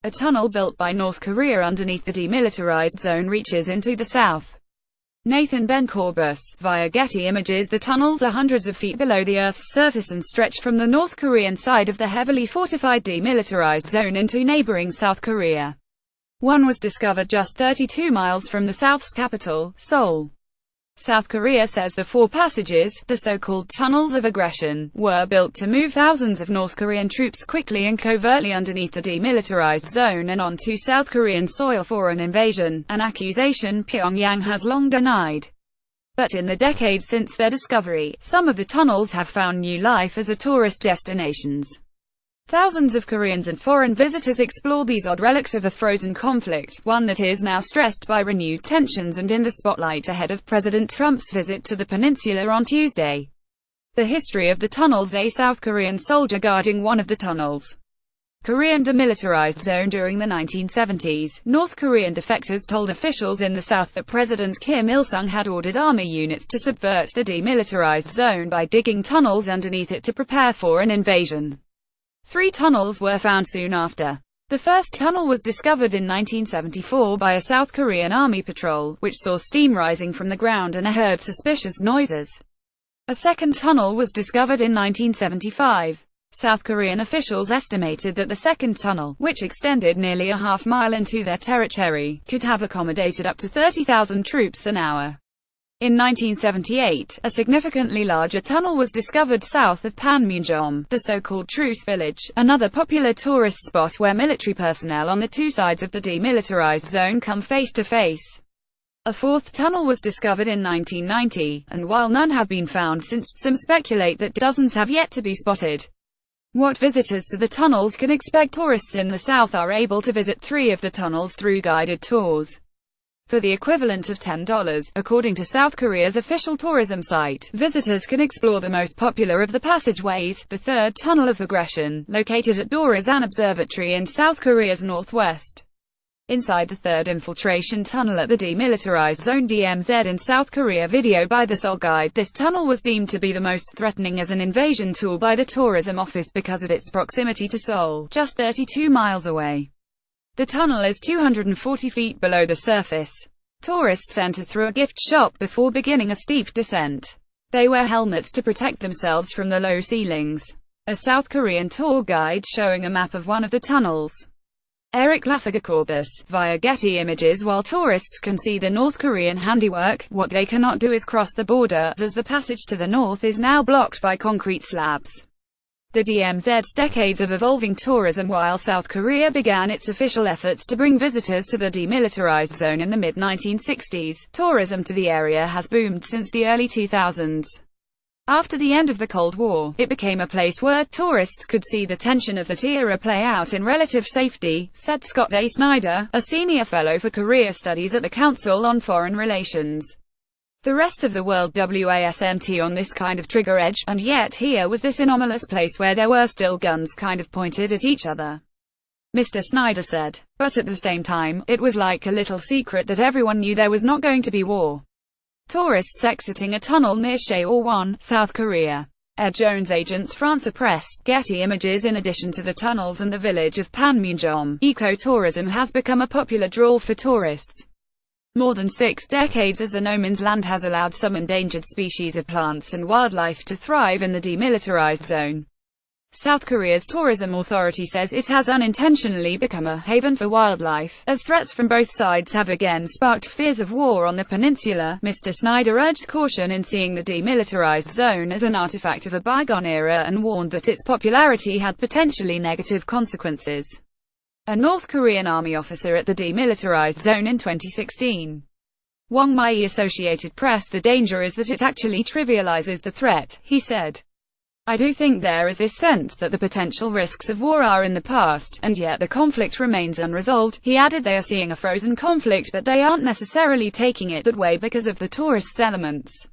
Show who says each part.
Speaker 1: A tunnel built by North Korea underneath the demilitarized zone reaches into the south. Nathan Ben Corbus, via Getty Images. The tunnels are hundreds of feet below the Earth's surface and stretch from the North Korean side of the heavily fortified demilitarized zone into neighboring South Korea. One was discovered just 32 miles from the South's capital, Seoul. South Korea says the four passages, the so-called tunnels of aggression, were built to move thousands of North Korean troops quickly and covertly underneath the demilitarized zone and onto South Korean soil for an invasion, an accusation Pyongyang has long denied. But in the decades since their discovery, some of the tunnels have found new life as tourist destinations. Thousands of Koreans and foreign visitors explore these odd relics of a frozen conflict, one that is now stressed by renewed tensions and in the spotlight ahead of President Trump's visit to the peninsula on Tuesday. The history of the tunnels. A South Korean soldier guarding one of the tunnels. Korean demilitarized zone. During the 1970s, North Korean defectors told officials in the South that President Kim Il-sung had ordered army units to subvert the demilitarized zone by digging tunnels underneath it to prepare for an invasion. 3 tunnels were found soon after. The first tunnel was discovered in 1974 by a South Korean army patrol, which saw steam rising from the ground and heard suspicious noises. A second tunnel was discovered in 1975. South Korean officials estimated that the second tunnel, which extended nearly a half-mile into their territory, could have accommodated up to 30,000 troops an hour. In 1978, a significantly larger tunnel was discovered south of Panmunjom, the so-called Truce Village, another popular tourist spot where military personnel on the two sides of the demilitarized zone come face to face. A fourth tunnel was discovered in 1990, and while none have been found since, some speculate that dozens have yet to be spotted. What visitors to the tunnels can expect? Tourists in the south are able to visit 3 of the tunnels through guided tours. For the equivalent of $10, according to South Korea's official tourism site, visitors can explore the most popular of the passageways, the third tunnel of aggression, located at Dorasan Observatory in South Korea's northwest. Inside the third infiltration tunnel at the demilitarized zone DMZ in South Korea. Video by the Seoul Guide. This tunnel was deemed to be the most threatening as an invasion tool by the tourism office because of its proximity to Seoul, just 32 miles away. The tunnel is 240 feet below the surface. Tourists enter through a gift shop before beginning a steep descent. They wear helmets to protect themselves from the low ceilings. A South Korean tour guide showing a map of one of the tunnels. Eric Corbus, via Getty Images. While tourists can see the North Korean handiwork, what they cannot do is cross the border, as the passage to the north is now blocked by concrete slabs. The DMZ's decades of evolving tourism. While South Korea began its official efforts to bring visitors to the demilitarized zone in the mid-1960s, tourism to the area has boomed since the early 2000s. After the end of the Cold War, it became a place where tourists could see the tension of that era play out in relative safety, said Scott A. Snyder, a senior fellow for Korea Studies at the Council on Foreign Relations. The rest of the world wasn't on this kind of trigger edge, and yet here was this anomalous place where there were still guns kind of pointed at each other. Mr. Snyder said. But at the same time, it was like a little secret that everyone knew there was not going to be war. Tourists exiting a tunnel near Chaeol-won, South Korea. Ed Jones Agents France Press, Getty Images. In addition to the tunnels and the village of Panmunjom, ecotourism has become a popular draw for tourists. More than 6 decades as a no-man's land has allowed some endangered species of plants and wildlife to thrive in the demilitarized zone. South Korea's tourism authority says it has unintentionally become a haven for wildlife, as threats from both sides have again sparked fears of war on the peninsula. Mr. Snyder urged caution in seeing the demilitarized zone as an artifact of a bygone era and warned that its popularity had potentially negative consequences. A North Korean army officer at the demilitarized zone in 2016. Wang Mai, Associated Press. The danger is that it actually trivializes the threat, he said. I do think there is this sense that the potential risks of war are in the past, and yet the conflict remains unresolved. He added they are seeing a frozen conflict but they aren't necessarily taking it that way because of the tourists' elements.